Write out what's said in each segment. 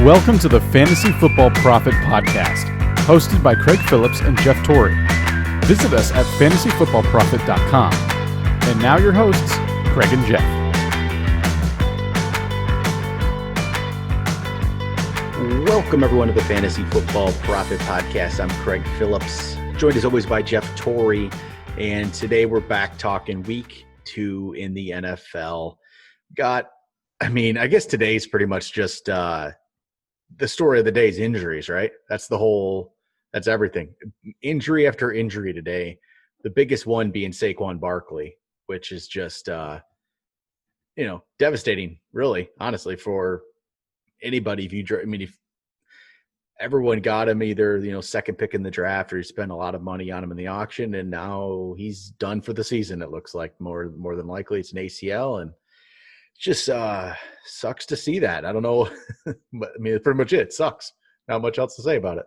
Welcome to the Fantasy Football Prophet Podcast, hosted by Craig Phillips and Jeff Torrey. Visit us at fantasyfootballprophet.com. And now your hosts, Craig and Jeff. Welcome, everyone, to the Fantasy Football Prophet Podcast. I'm Craig Phillips, joined as always by Jeff Torrey. And today we're back talking week 2 in the NFL. I guess today's pretty much just the story of the day is injuries, right? That's everything. Injury after injury today. The biggest one being Saquon Barkley, which is just, devastating, really, honestly, for anybody. If everyone got him either, second pick in the draft, or you spent a lot of money on him in the auction, and now he's done for the season. It looks like more than likely it's an ACL, and it just sucks to see that. I don't know, but it's pretty much it. It sucks. Not much else to say about it.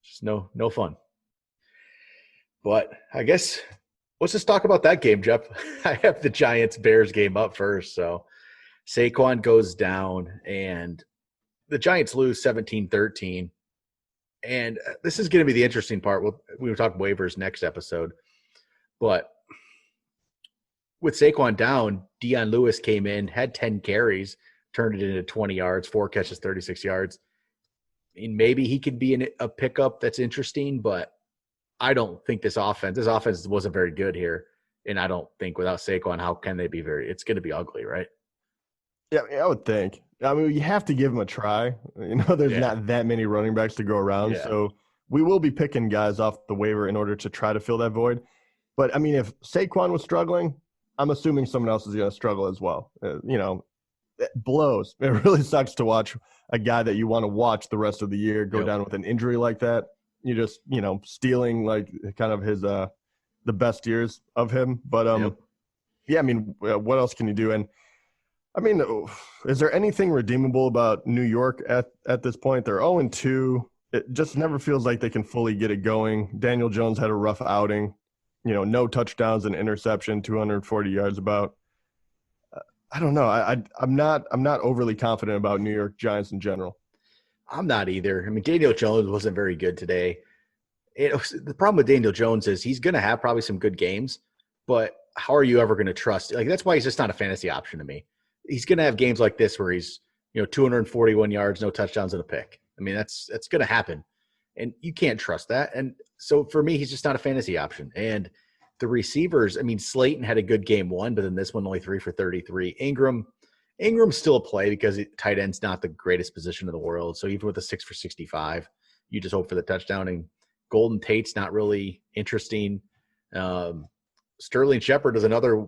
Just no fun. But I guess let's just talk about that game, Jeff. I have the Giants-Bears game up first. So Saquon goes down, and the Giants lose 17-13. And this is going to be the interesting part. We will talk waivers next episode. But with Saquon down, Dion Lewis came in, had 10 carries, turned it into 20 yards, 4 catches, 36 yards. I mean, maybe he could be a pickup that's interesting, but I don't think this offense wasn't very good here. And I don't think without Saquon, how can they be it's going to be ugly, right? Yeah, I would think. I mean, you have to give him a try. There's not that many running backs to go around. Yeah. So we will be picking guys off the waiver in order to try to fill that void. But, I mean, if Saquon was struggling, I'm assuming someone else is going to struggle as well. It blows. It really sucks to watch a guy that you want to watch the rest of the year go down with an injury like that. You're just, stealing like kind of his the best years of him. But what else can you do? And I mean, is there anything redeemable about New York at this point? They're 0-2. It just never feels like they can fully get it going. Daniel Jones had a rough outing. No touchdowns and interception, 240 yards about. I don't know. I'm not overly confident about New York Giants in general. I'm not either. I mean, Daniel Jones wasn't very good today. The problem with Daniel Jones is he's going to have probably some good games, but how are you ever going to trust? Like, that's why he's just not a fantasy option to me. He's going to have games like this where he's, 241 yards, no touchdowns and a pick. I mean, that's going to happen, and you can't trust that. And so for me, he's just not a fantasy option. And the receivers, I mean, Slayton had a good game 1, but then this one only 3 for 33. Ingram's still a play because tight end's not the greatest position in the world. So even with a 6 for 65, you just hope for the touchdown. And Golden Tate's not really interesting. Sterling Shepard is another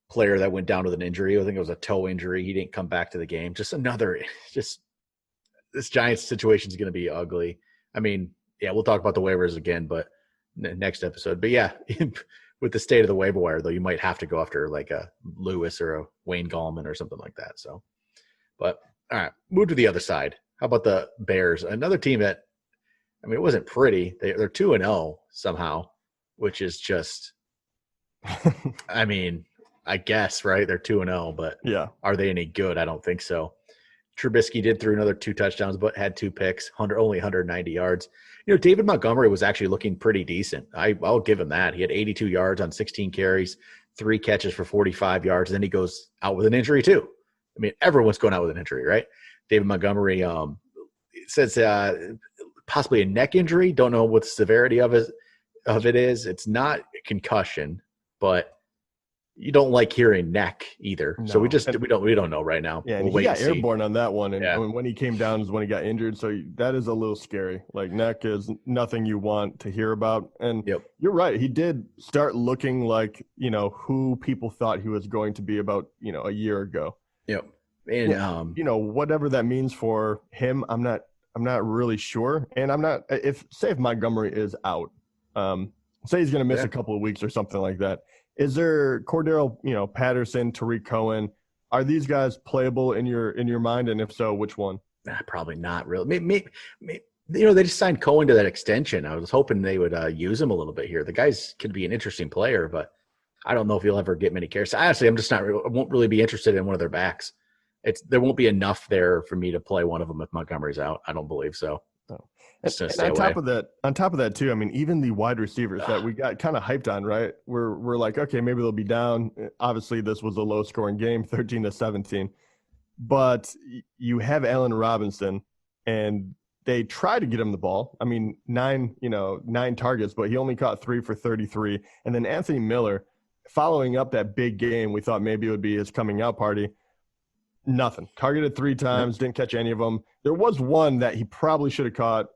player that went down with an injury. I think it was a toe injury. He didn't come back to the game. This Giants situation is going to be ugly. I mean, we'll talk about the waivers again, but next episode. But with the state of the waiver wire, though, you might have to go after like a Lewis or a Wayne Gallman or something like that. So, but all right, move to the other side. How about the Bears? Another team that, I mean, it wasn't pretty. They're 2-0 somehow, which is just, I mean, I guess, right? They're 2-0, but are they any good? I don't think so. Trubisky did throw another 2 touchdowns, but had 2 picks, only 190 yards. David Montgomery was actually looking pretty decent. I'll give him that. He had 82 yards on 16 carries, 3 catches for 45 yards, and then he goes out with an injury too. I mean, everyone's going out with an injury, right? David Montgomery says possibly a neck injury. Don't know what the severity of it is. It's not a concussion, but you don't like hearing neck either. No. So we don't know right now. Yeah, and he got airborne on that one. And when he came down is when he got injured. So that is a little scary. Like, neck is nothing you want to hear about. And you're right. He did start looking like, who people thought he was going to be about, a year ago. Yep. And, whatever that means for him, I'm not really sure. And if Montgomery is out, say he's going to miss a couple of weeks or something like that. Is there Cordero, Patterson, Tariq Cohen? Are these guys playable in your mind? And if so, which one? Probably not really. Maybe, they just signed Cohen to that extension. I was hoping they would use him a little bit here. The guy's could be an interesting player, but I don't know if he'll ever get many carries. Honestly, I won't really be interested in one of their backs. there won't be enough there for me to play one of them if Montgomery's out. I don't believe so. No. And on top of that too, I mean, even the wide receivers that we got kind of hyped on, right? We're like, okay, maybe they'll be down. Obviously, this was a low-scoring game, 13-17. But you have Allen Robinson, and they try to get him the ball. I mean, 9 targets, but he only caught 3 for 33. And then Anthony Miller, following up that big game, we thought maybe it would be his coming out party. Nothing. Targeted 3 times, didn't catch any of them. There was one that he probably should have caught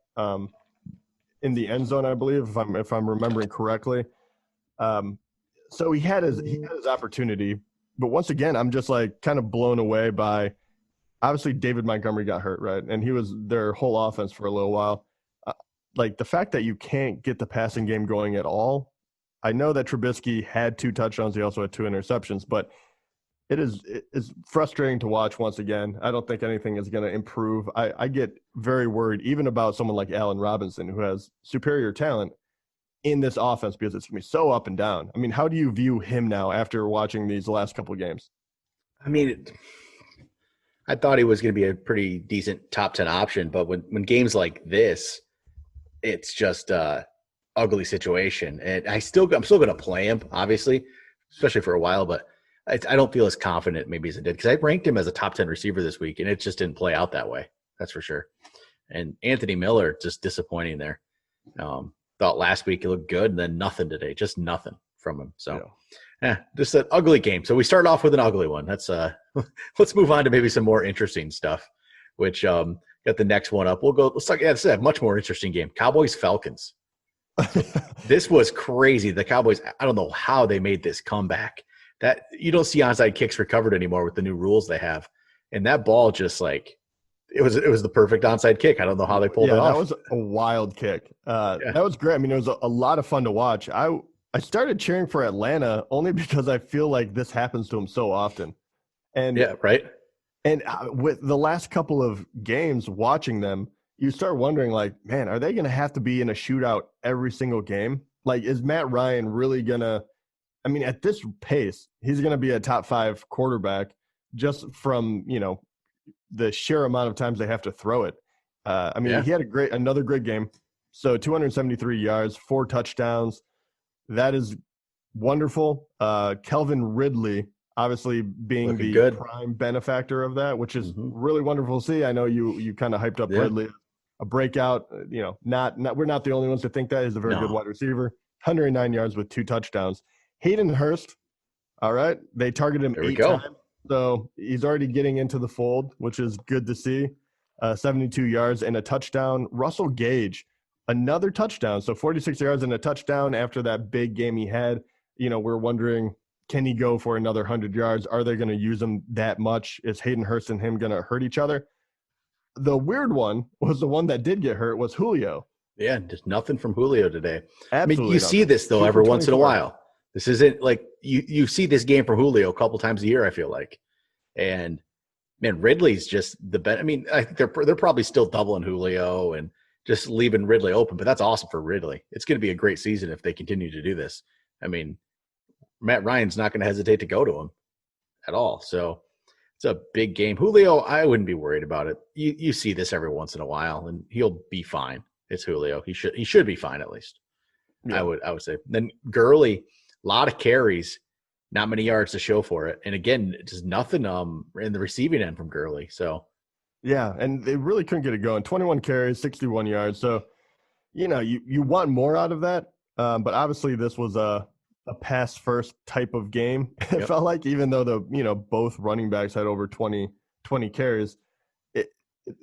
in the end zone, I believe, if I'm remembering correctly. So he had his opportunity, but once again, I'm just like kind of blown away by. Obviously, David Montgomery got hurt, right, and he was their whole offense for a little while. Like the fact that you can't get the passing game going at all. I know that Trubisky had 2 touchdowns. He also had 2 interceptions, but it is frustrating to watch once again. I don't think anything is going to improve. I get very worried even about someone like Allen Robinson, who has superior talent in this offense because it's going to be so up and down. I mean, how do you view him now after watching these last couple of games? I mean, I thought he was going to be a pretty decent top 10 option, but when games like this, it's just a ugly situation. And I'm still going to play him, obviously, especially for a while, but I don't feel as confident maybe as it did because I ranked him as a top 10 receiver this week, and it just didn't play out that way. That's for sure. And Anthony Miller, just disappointing there. Thought last week he looked good, and then nothing today, just nothing from him. So, just an ugly game. So we start off with an ugly one. That's let's move on to maybe some more interesting stuff, which got the next one up. Let's talk. Yeah, this is a much more interesting game. Cowboys Falcons. This was crazy. The Cowboys. I don't know how they made this comeback. That you don't see onside kicks recovered anymore with the new rules they have, and that ball just like it was the perfect onside kick. I don't know how they pulled it off. That was a wild kick. That was great. I mean, it was a lot of fun to watch. I started cheering for Atlanta only because I feel like this happens to them so often. And yeah, right. And with the last couple of games, watching them, you start wondering, like, man, are they going to have to be in a shootout every single game? Like, is Matt Ryan really going to? I mean, at this pace, he's going to be a top 5 quarterback just from, the sheer amount of times they have to throw it. He had another great game. So 273 yards, 4 touchdowns. That is wonderful. Kelvin Ridley, obviously being the good prime benefactor of that, which is really wonderful to see. I know you kind of hyped up Ridley, a breakout. We're not the only ones to think that. He's a very good wide receiver. 109 yards with 2 touchdowns. Hayden Hurst, all right. They targeted him 8 times, so he's already getting into the fold, which is good to see. 72 yards and a touchdown. Russell Gage, another touchdown. So 46 yards and a touchdown after that big game he had. We're wondering, can he go for another 100 yards? Are they going to use him that much? Is Hayden Hurst and him going to hurt each other? The weird one was the one that did get hurt was Julio. Yeah, just nothing from Julio today. Absolutely. I mean, you see this, though, every once in a while. This isn't like you see this game from Julio a couple times a year, I feel like. And, man, Ridley's just the best. I mean, I think they're probably still doubling Julio and just leaving Ridley open, but that's awesome for Ridley. It's going to be a great season if they continue to do this. I mean, Matt Ryan's not going to hesitate to go to him at all. So it's a big game. Julio, I wouldn't be worried about it. You see this every once in a while, and he'll be fine. It's Julio. He should be fine at least. Yeah. I would say. Then Gurley, a lot of carries, not many yards to show for it. And again, just nothing in the receiving end from Gurley. So yeah, and they really couldn't get it going. 21 carries, 61 yards. So, you want more out of that. But obviously this was a pass first type of game. It felt like, even though both running backs had over 20 carries, it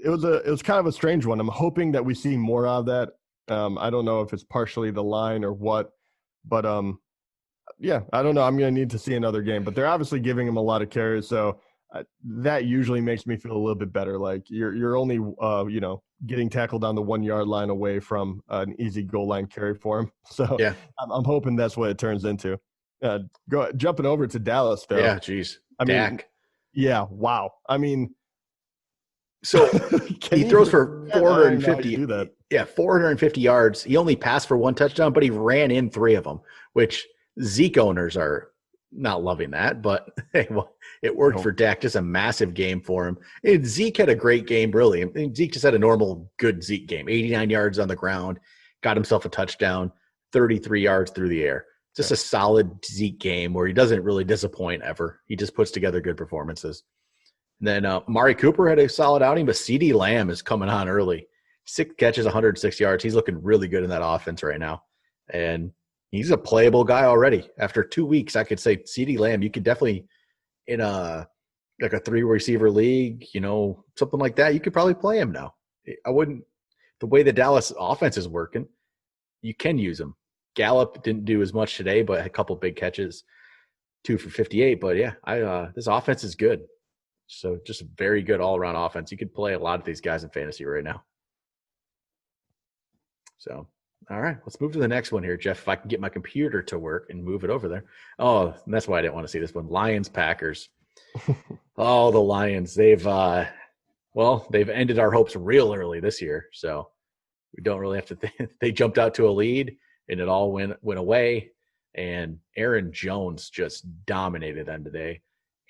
was kind of a strange one. I'm hoping that we see more of that. I don't know if it's partially the line or what, but I don't know. I'm going to need to see another game, but they're obviously giving him a lot of carries. So that usually makes me feel a little bit better. Like you're only, getting tackled on the 1 yard line away from an easy goal line carry for him. So yeah. I'm hoping that's what it turns into. Jumping over to Dallas though. Yeah. Geez. Dak. Yeah. Wow. I mean, so he throws for 450. 450 yards. He only passed for 1 touchdown, but he ran in 3 of them, which Zeke owners are not loving that, but hey, well, it worked for Dak. Just a massive game for him. And Zeke had a great game, really. I mean, Zeke just had a normal, good Zeke game. 89 yards on the ground, got himself a touchdown, 33 yards through the air. Just a solid Zeke game where he doesn't really disappoint ever. He just puts together good performances. And then Amari Cooper had a solid outing, but CeeDee Lamb is coming on early. 6 catches, 106 yards. He's looking really good in that offense right now. And he's a playable guy already. After 2 weeks, I could say CeeDee Lamb, you could definitely in a 3-receiver league, something like that, you could probably play him now. I wouldn't – the way the Dallas offense is working, you can use him. Gallup didn't do as much today, but had a couple big catches, 2 for 58. But, yeah, this offense is good. So just a very good all-around offense. You could play a lot of these guys in fantasy right now. So, all right, let's move to the next one here, Jeff. If I can get my computer to work and move it over there. Oh, that's why I didn't want to see this one. Lions-Packers. Oh, the Lions. They've ended our hopes real early this year. So we don't really have to think. They jumped out to a lead, and it all went away. And Aaron Jones just dominated them today.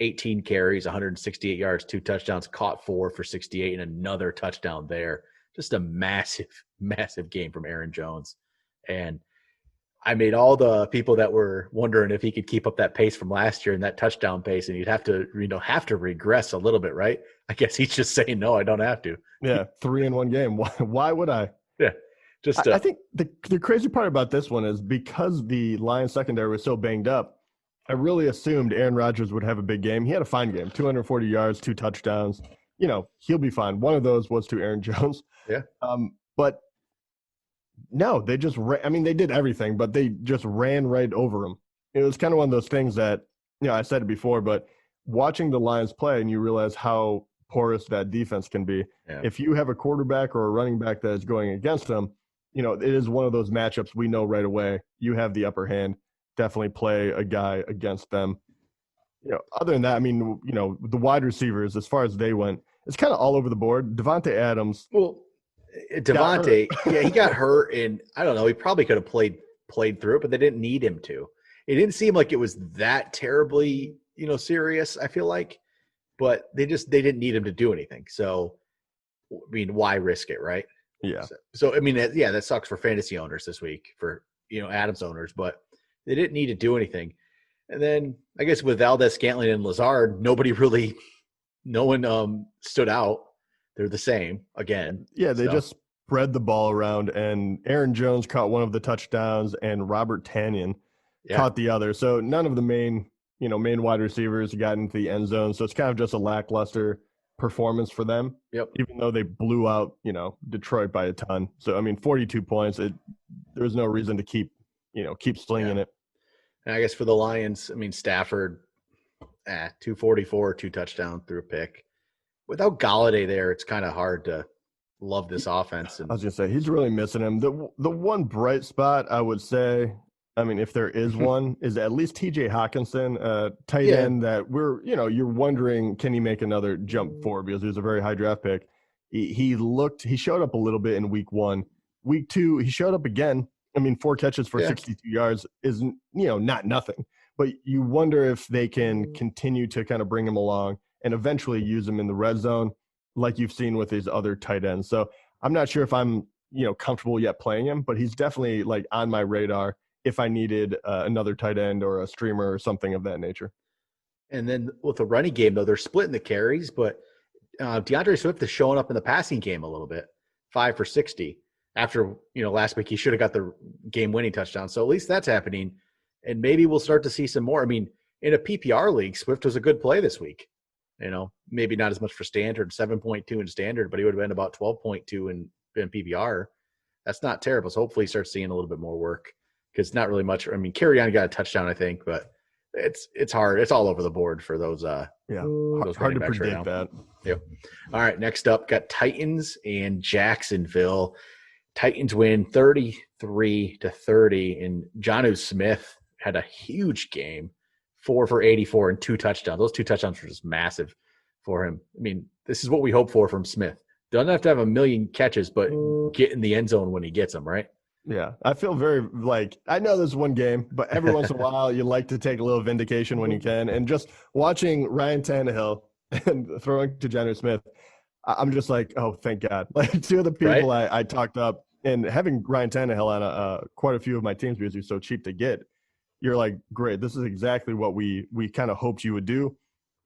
18 carries, 168 yards, 2 touchdowns, caught 4 for 68, and another touchdown there. Just a massive, massive game from Aaron Jones. And I made all the people that were wondering if he could keep up that pace from last year and that touchdown pace, and you'd have to regress a little bit, right? I guess he's just saying, no, I don't have to. Yeah, 3 in one game. Why would I? Yeah. I think the crazy part about this one is because the Lions secondary was so banged up, I really assumed Aaron Rodgers would have a big game. He had a fine game, 240 yards, 2 touchdowns. He'll be fine. One of those was to Aaron Jones. Yeah. But no, they just they did everything, but they just ran right over him. It was kind of one of those things that, I said it before, but watching the Lions play and you realize how porous that defense can be. Yeah. If you have a quarterback or a running back that is going against them, it is one of those matchups we know right away. You have the upper hand. Definitely play a guy against them. Other than that, the wide receivers, as far as they went, it's kind of all over the board. Devontae Adams. Well, Devontae, he got hurt, and I don't know. He probably could have played through it, but they didn't need him to. It didn't seem like it was that terribly, serious. I feel like, but they didn't need him to do anything. So, why risk it, right? Yeah. So that sucks for fantasy owners this week for Adams owners, but they didn't need to do anything. And then I guess with Valdez-Scantling and Lazard, no one stood out. They're the same again. Yeah, they just spread the ball around, and Aaron Jones caught one of the touchdowns, and Robert Tonyan caught the other. So none of the main wide receivers got into the end zone. So it's kind of just a lackluster performance for them. Yep. Even though they blew out, Detroit by a ton. So 42 points. There was no reason to keep slinging it. And I guess for the Lions, Stafford, 244, 2 touchdowns through a pick. Without Galladay there, it's kind of hard to love this offense. And I was going to say, he's really missing him. The one bright spot, I would say, if there is one, is at least TJ Hawkinson, tight end that you're wondering, can he make another jump forward because he was a very high draft pick. He showed up a little bit in week 1. Week 2, he showed up again. 4 catches for 62 yards is, not nothing. But you wonder if they can continue to kind of bring him along and eventually use him in the red zone like you've seen with these other tight ends. So I'm not sure if I'm, comfortable yet playing him, but he's definitely on my radar if I needed another tight end or a streamer or something of that nature. And then with the running game, though, they're splitting the carries, but DeAndre Swift is showing up in the passing game a little bit, 5 for 60. After, last week he should have got the game-winning touchdown. So at least that's happening. And maybe we'll start to see some more. In a PPR league, Swift was a good play this week. Maybe not as much for standard, 7.2 in standard, but he would have been about 12.2 in PPR. That's not terrible. So hopefully he starts seeing a little bit more work because not really much. Carryon got a touchdown, I think, but it's hard. It's all over the board for those. Those hard to predict right that. Yep. All right. Next up, got Titans and Jacksonville. Titans win 33-30, and Jonnu Smith had a huge game, 4 for 84 and 2 touchdowns. Those 2 touchdowns were just massive for him. This is what we hope for from Smith. Doesn't have to have a million catches, but get in the end zone when he gets them, right? Yeah, I feel very I know this is one game, but every once in a while you like to take a little vindication when you can. And just watching Ryan Tannehill and throwing to Jonnu Smith, I'm just like, oh, thank God. Like two of the people I talked up, and having Ryan Tannehill on quite a few of my teams because he's so cheap to get, you're like, great, this is exactly what we kind of hoped you would do.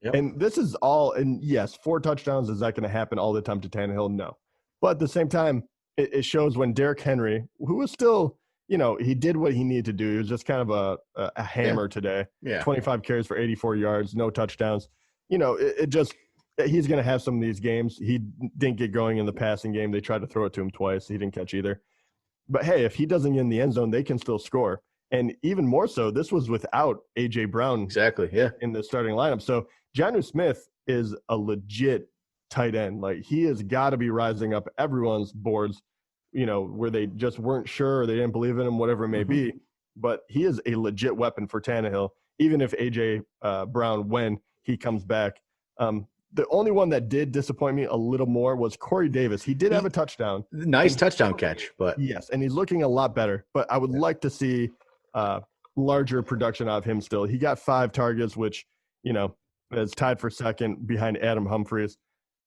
Yep. And this is all, and yes, 4 touchdowns, is that going to happen all the time to Tannehill? No. But at the same time, it shows when Derrick Henry, who was still, he did what he needed to do. He was just kind of a hammer today. Yeah. 25 carries for 84 yards, no touchdowns. It just, he's going to have some of these games. He didn't get going in the passing game. They tried to throw it to him twice. He didn't catch either. But hey, if he doesn't get in the end zone, they can still score. And even more so, this was without A.J. Brown in the starting lineup. So Jonnu Smith is a legit tight end. Like, he has got to be rising up everyone's boards, where they just weren't sure or they didn't believe in him, whatever it may be. But he is a legit weapon for Tannehill, even if A.J. Brown, when he comes back. The only one that did disappoint me a little more was Corey Davis. He did have a touchdown. Nice touchdown catch. But yes, and he's looking a lot better. But I would like to see larger production out of him still. He got 5 targets, which, is tied for second behind Adam Humphries.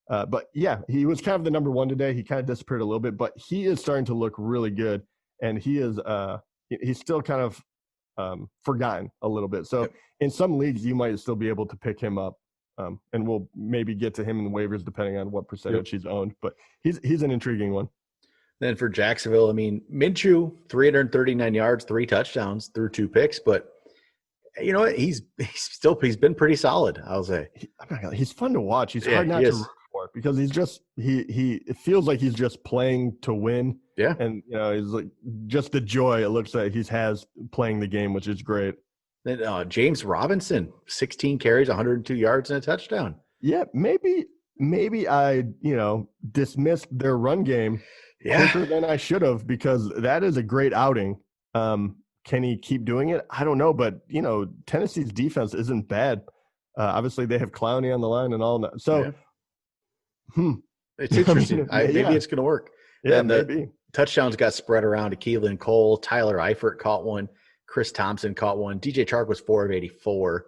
But yeah, he was kind of the number 1 today. He kind of disappeared a little bit, but he is starting to look really good. And he is he's still kind of forgotten a little bit. So in some leagues, you might still be able to pick him up. And we'll maybe get to him in the waivers depending on what percentage he's owned. But he's an intriguing one. Then for Jacksonville, Minshew, 339 yards, 3 touchdowns, threw 2 picks. But you know what? He's been pretty solid, I'll say. He's fun to watch. He's hard not to root for because he's just it feels like he's just playing to win. Yeah. And he's like just the joy it looks like he has playing the game, which is great. Then James Robinson, 16 carries, 102 yards, and a touchdown. Yeah, maybe I dismissed their run game quicker than I should have because that is a great outing. Can he keep doing it? I don't know, but Tennessee's defense isn't bad. Obviously, they have Clowney on the line and all that. So, it's interesting. Maybe it's going to work. Yeah, and the touchdowns got spread around to Keelan Cole. Tyler Eifert caught one. Chris Thompson caught one. DJ Chark was 4 of 84.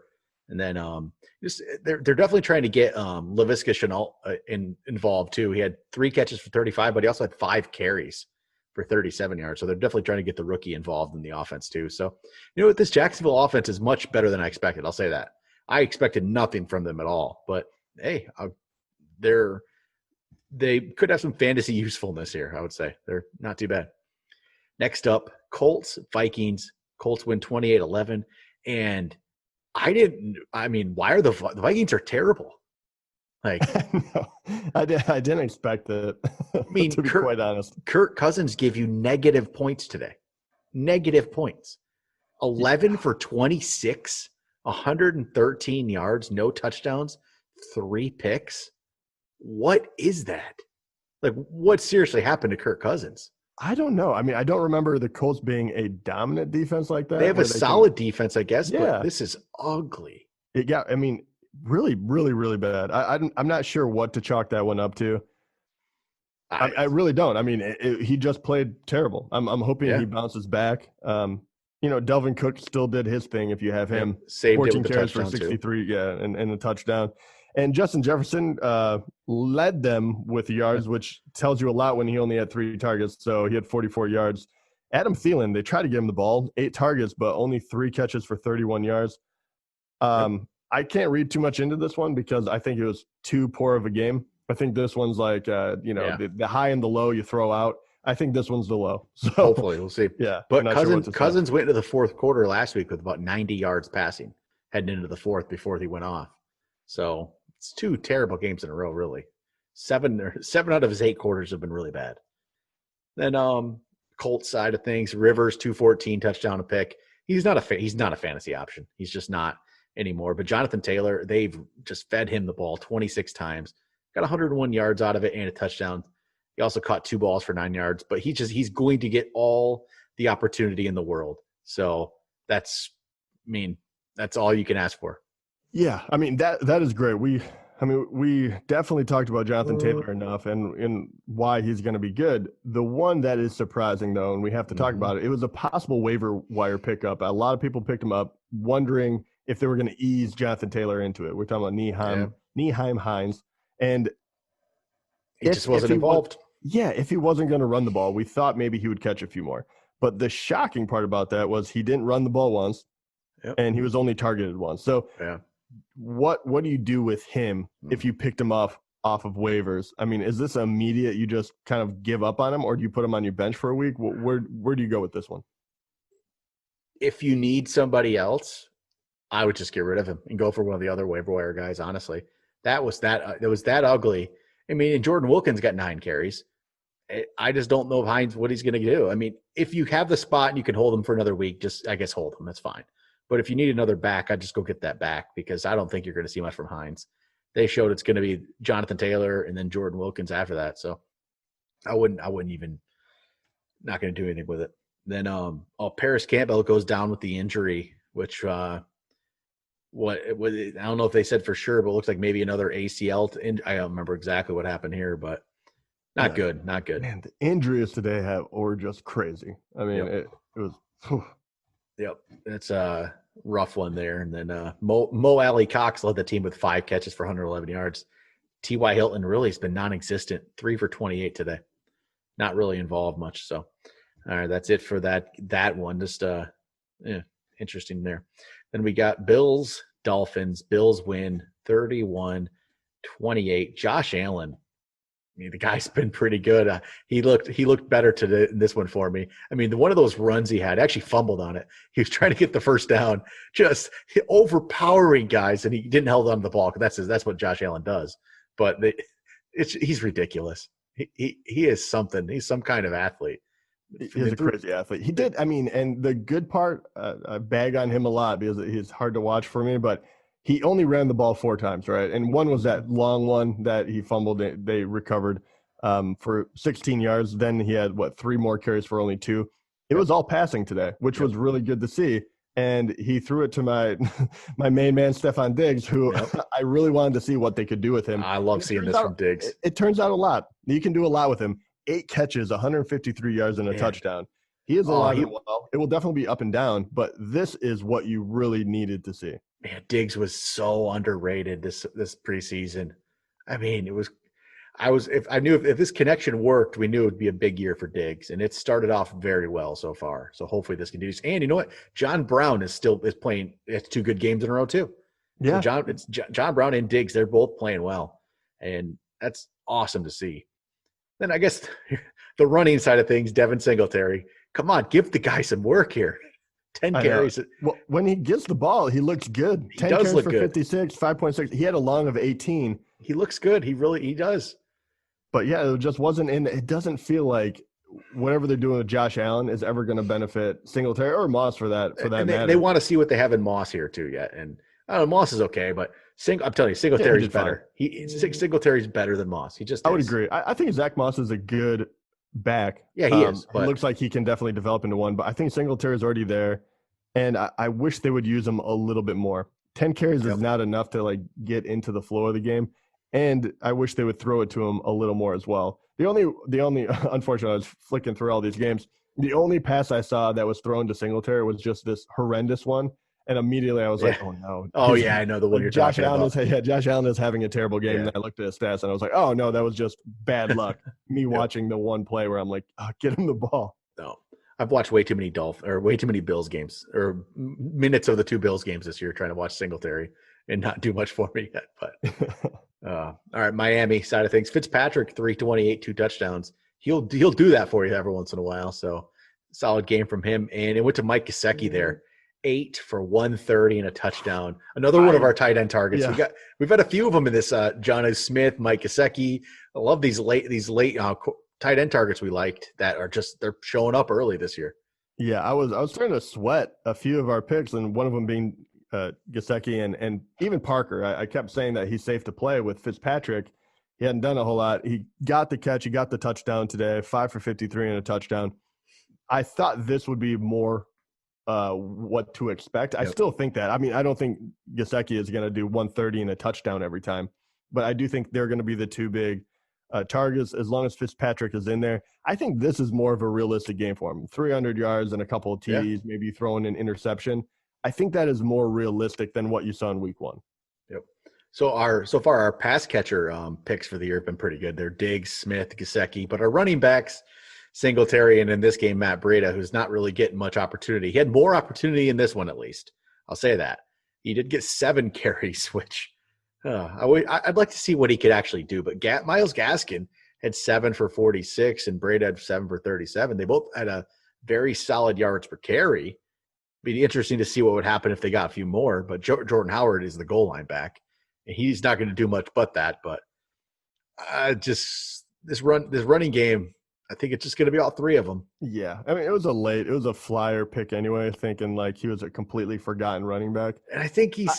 And then they're definitely trying to get Laviska Shenault involved too. He had 3 catches for 35, but he also had 5 carries for 37 yards. So they're definitely trying to get the rookie involved in the offense too. So, this Jacksonville offense is much better than I expected. I'll say that. I expected nothing from them at all. But hey, they could have some fantasy usefulness here, I would say. They're not too bad. Next up, Colts, Vikings. Colts win 28-11. And why are the Vikings are terrible? Like, no, I didn't expect it. To be quite honest. Kirk Cousins gave you negative points today. Negative points. 11 for 26, 113 yards, no touchdowns, 3 picks. What is that? Like, what seriously happened to Kirk Cousins? I don't know. I don't remember the Colts being a dominant defense like that. They have a solid defense, I guess, but this is ugly. Really, really, really bad. I'm not sure what to chalk that one up to. I really don't. He just played terrible. I'm hoping he bounces back. Delvin Cook still did his thing if you have him. Saved 14 carries for 63, and a touchdown. And Justin Jefferson led them with yards, which tells you a lot when he only had 3 targets. So he had 44 yards. Adam Thielen, they tried to get him the ball, 8 targets, but only 3 catches for 31 yards. I can't read too much into this one because I think it was too poor of a game. I think this one's like, the high and the low you throw out. I think this one's the low. So hopefully we'll see. Yeah. But Cousins went into the fourth quarter last week with about 90 yards passing, heading into the fourth before he went off. So it's 2 terrible games in a row, really. 7 out of his 8 quarters have been really bad. Then Colts side of things, Rivers 214 touchdown, a pick. He's not a fantasy option. He's just not anymore. But Jonathan Taylor, they've just fed him the ball 26 times, got 101 yards out of it and a touchdown. He also caught 2 balls for 9 yards. But he's going to get all the opportunity in the world. So that's all you can ask for. Yeah, that is great. I mean, we definitely talked about Jonathan Taylor enough and why he's going to be good. The one that is surprising, though, and we have to talk about it, it was a possible waiver wire pickup. A lot of people picked him up wondering if they were going to ease Jonathan Taylor into it. We're talking about Nyheim Hines. And he just wasn't involved. If he wasn't going to run the ball, we thought maybe he would catch a few more. But the shocking part about that was he didn't run the ball once, and he was only targeted once. So what do you do with him if you picked him off of waivers? I mean, is this immediate? You just kind of give up on him, or do you put him on your bench for a week? Where do you go with this one? If you need somebody else, I would just get rid of him and go for one of the other waiver wire guys. Honestly, it was that ugly. I mean, and Jordan Wilkins got 9 carries. I just don't know if Hines what he's going to do. I mean, if you have the spot and you can hold him for another week, just I guess hold him. That's fine. But if you need another back, I'd just go get that back because I don't think you're going to see much from Hines. They showed it's going to be Jonathan Taylor and then Jordan Wilkins after that. So I wouldn't even not going to do anything with it. Then Paris Campbell goes down with the injury, which I don't know if they said for sure, but it looks like maybe another ACL. I don't remember exactly what happened here, but not good. Man, the injuries today were just crazy. I mean, it was. Whew. Yep, it's a rough one there. And then Mo Alley Cox led the team with 5 catches for 111 yards. T.Y. Hilton really has been non-existent, 3 for 28 today. Not really involved much. So, all right, that's it for that one. Just interesting there. Then we got Bills, Dolphins. Bills win 31-28. Josh Allen. I mean, the guy's been pretty good. He looked better today in this one for me. I mean, one of those runs he had, actually fumbled on it. He was trying to get the first down, just overpowering guys, and he didn't hold on to the ball because that's what Josh Allen does. But he's ridiculous. He is something. He's some kind of athlete. He's a crazy athlete. He did. I mean, and the good part, I bag on him a lot because he's hard to watch for me, but he only ran the ball 4 times, right? And one was that long one that he fumbled. They recovered for 16 yards. Then he had, 3 more carries for only 2. It was all passing today, which was really good to see. And he threw it to my main man, Stefon Diggs, who I really wanted to see what they could do with him. I love seeing this from Diggs. It turns out a lot. You can do a lot with him. 8 catches, 153 yards, and a touchdown. He is alive and well. It will definitely be up and down, but this is what you really needed to see. Man, Diggs was so underrated this preseason. I mean, if this connection worked, we knew it would be a big year for Diggs, and it started off very well so far. So hopefully this continues. And you know what? John Brown is playing. It's 2 good games in a row too. Yeah, so John Brown and Diggs. They're both playing well, and that's awesome to see. Then I guess the running side of things, Devin Singletary. Come on, give the guy some work here. 10 carries. Well, when he gets the ball, he looks good. 10 carries for 56, 5.6. He had a long of 18. He looks good. He does. But yeah, it just wasn't in. It doesn't feel like whatever they're doing with Josh Allen is ever going to benefit Singletary or Moss for that matter. They want to see what they have in Moss here too yet. And I don't know, Moss is okay, but I'm telling you, Singletary's better. Singletary's better than Moss. He just. I would agree. I think Zach Moss is a good back. Yeah, he is. But it looks like he can definitely develop into one, but I think Singletary is already there, and I wish they would use him a little bit more. 10 carries is not enough to get into the flow of the game, and I wish they would throw it to him a little more as well. The only unfortunately, I was flicking through all these games. The only pass I saw that was thrown to Singletary was just this horrendous one. And immediately I was like, oh, no. Oh, yeah, I know the one you're talking about. Josh Allen is having a terrible game. And I looked at his stats, and I was like, oh, no, that was just bad luck. Me watching the one play where I'm like, get him the ball. No. I've watched way too many Bills games or minutes of the 2 Bills games this year trying to watch Singletary and not do much for me yet. But all right, Miami side of things. Fitzpatrick, 328, 2 touchdowns. He'll do that for you every once in a while. So solid game from him. And it went to Mike Gesicki there. 8 for 130 and a touchdown. Another one of our tight end targets. Yeah. We've had a few of them in this. John Smith, Mike Gesicki. I love these late tight end targets we liked that are they're showing up early this year. Yeah, I was starting to sweat a few of our picks, and one of them being Gesicki and even Parker. I kept saying that he's safe to play with Fitzpatrick. He hadn't done a whole lot. He got the catch. He got the touchdown today, 5 for 53 and a touchdown. I thought this would be more what to expect. I still think that. I mean, I don't think Gesicki is going to do 130 and a touchdown every time, but I do think they're going to be the two big targets as long as Fitzpatrick is in there. I think this is more of a realistic game for him. 300 yards and a couple of TDs, maybe throwing an interception. I think that is more realistic than what you saw in week 1. Yep. So far our pass catcher picks for the year have been pretty good. They're Diggs, Smith, Gesicki, but our running backs, Singletary, and in this game, Matt Breida, who's not really getting much opportunity. He had more opportunity in this one, at least. I'll say that. He did get 7 carries, which I'd like to see what he could actually do. But Myles Gaskin had 7 for 46, and Breida had 7 for 37. They both had a very solid yards per carry. Be interesting to see what would happen if they got a few more. But Jordan Howard is the goal line back, and he's not going to do much but that. But just this running game, I think it's just going to be all 3 of them. Yeah. I mean, it was a flyer pick anyway, thinking like he was a completely forgotten running back. And I think he's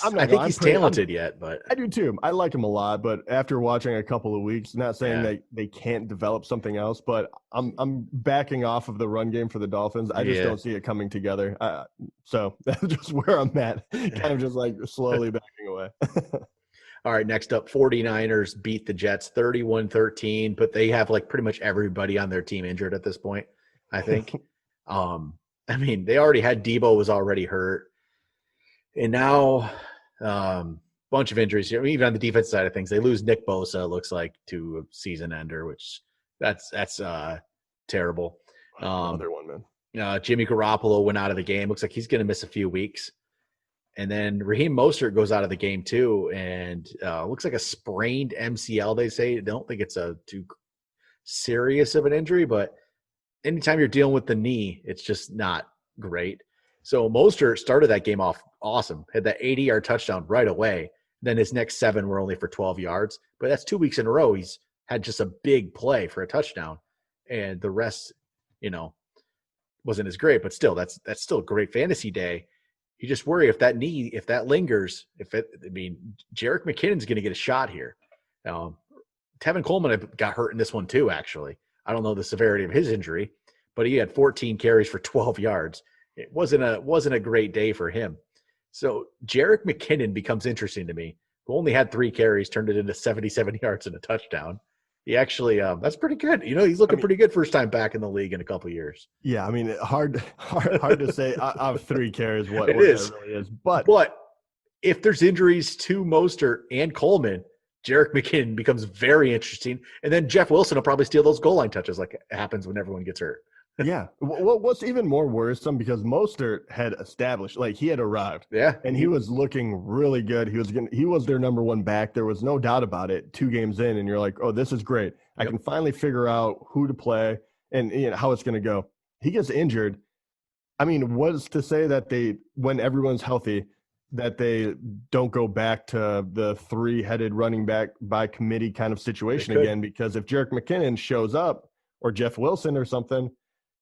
talented yet, but I do too. I like him a lot, but after watching a couple of weeks, not saying that they can't develop something else, but I'm backing off of the run game for the Dolphins. I just don't see it coming together. So that's just where I'm at, kind of just like slowly backing away. All right, next up, 49ers beat the Jets 31-13, but they have like pretty much everybody on their team injured at this point, I think. I mean, they already had Debo was already hurt. And now bunch of injuries here. I mean, even on the defense side of things, they lose Nick Bosa, it looks like, to a season ender, which that's terrible. Another one, man. Jimmy Garoppolo went out of the game. Looks like he's going to miss a few weeks. And then Raheem Mostert goes out of the game too, and looks like a sprained MCL, they say. I don't think it's too serious of an injury, but anytime you're dealing with the knee, it's just not great. So Mostert started that game off awesome, had that 80-yard touchdown right away. Then his next 7 were only for 12 yards, but that's 2 weeks in a row. He's had just a big play for a touchdown, and the rest, wasn't as great, but still, that's still a great fantasy day. You just worry if that lingers, Jerick McKinnon's going to get a shot here. Tevin Coleman got hurt in this one too, actually. I don't know the severity of his injury, but he had 14 carries for 12 yards. It wasn't a great day for him. So Jerick McKinnon becomes interesting to me, who only had 3 carries, turned it into 77 yards and a touchdown. He actually, that's pretty good. He's looking pretty good first time back in the league in a couple of years. Yeah, I mean, hard to say out of 3 carries what it really is. But if there's injuries to Mostert and Coleman, Jerick McKinnon becomes very interesting. And then Jeff Wilson will probably steal those goal line touches like it happens when everyone gets hurt. Yeah. What's even more worrisome, because Mostert had established, like, he had arrived. Yeah. And he was looking really good. He was their number 1 back. There was no doubt about it 2 games in, and you're like, oh, this is great. I can finally figure out who to play and how it's going to go. He gets injured. I mean, what's to say that when everyone's healthy, that they don't go back to the 3-headed running back by committee kind of situation again? Because if Jerick McKinnon shows up, or Jeff Wilson or something,